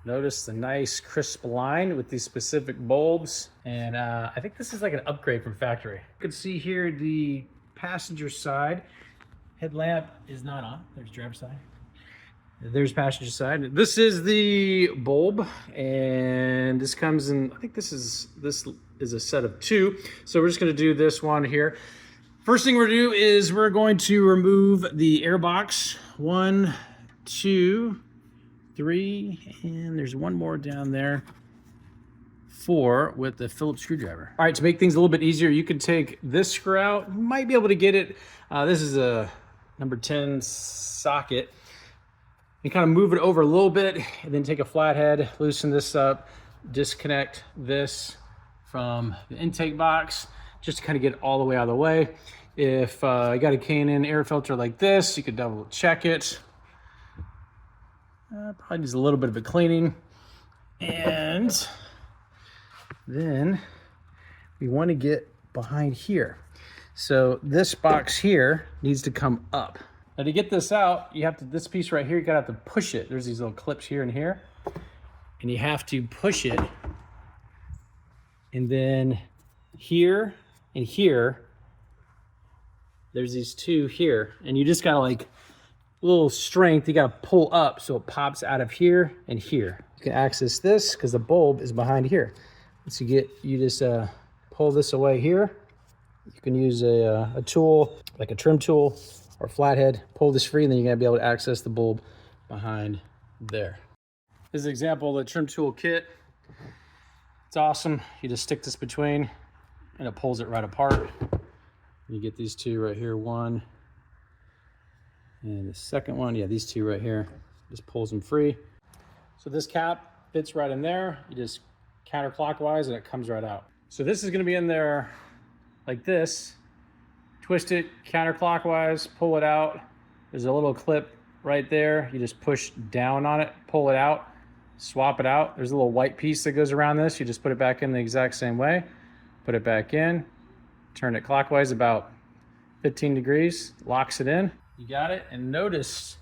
Notice the nice crisp line with these specific bulbs. And I think this is like an upgrade from factory. You can see here the passenger side headlamp is not on. There's driver's side. There's passenger side. This is the bulb, and this comes in, I think this is a set of two. So we're just gonna do this one here. First thing we're gonna do is we're going to remove the air box. 1, 2, 3, and there's one more down there. 4 with the Phillips screwdriver. All right, to make things a little bit easier, you can take this screw out. You might be able to get it. This is a number 10 socket. You kind of move it over a little bit and then take a flathead, loosen this up, disconnect this from the intake box, just to kind of get it all the way out of the way. If you got a K&N air filter like this, you could double check it. Probably needs a little bit of a cleaning. And then we want to get behind here. So this box here needs to come up. Now to get this out, you have to, this piece right here, you gotta have to push it. There's these little clips here and here. And you have to push it. And then here and here, there's these two here. And you just gotta like, a little strength, you gotta pull up so it pops out of here and here. You can access this because the bulb is behind here. Once you just pull this away here. You can use a tool, like a trim tool or flathead, pull this free, and then you're gonna be able to access the bulb behind there. This is an example of the trim tool kit. It's awesome. You just stick this between and it pulls it right apart. You get these two right here, one. And the second one, yeah, these two right here, just pulls them free. So this cap fits right in there. You just counterclockwise and it comes right out. So this is gonna be in there like this. Twist it counterclockwise, pull it out. There's a little clip right there. You just push down on it, pull it out, swap it out. There's a little white piece that goes around this. You just put it back in the exact same way. Put it back in, turn it clockwise about 15 degrees, locks it in. You got it, and notice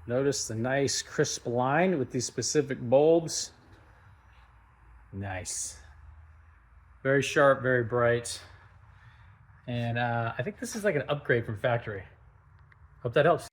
the nice crisp line with these specific bulbs. Nice. Very sharp, very bright. And I think this is like an upgrade from factory. Hope that helps.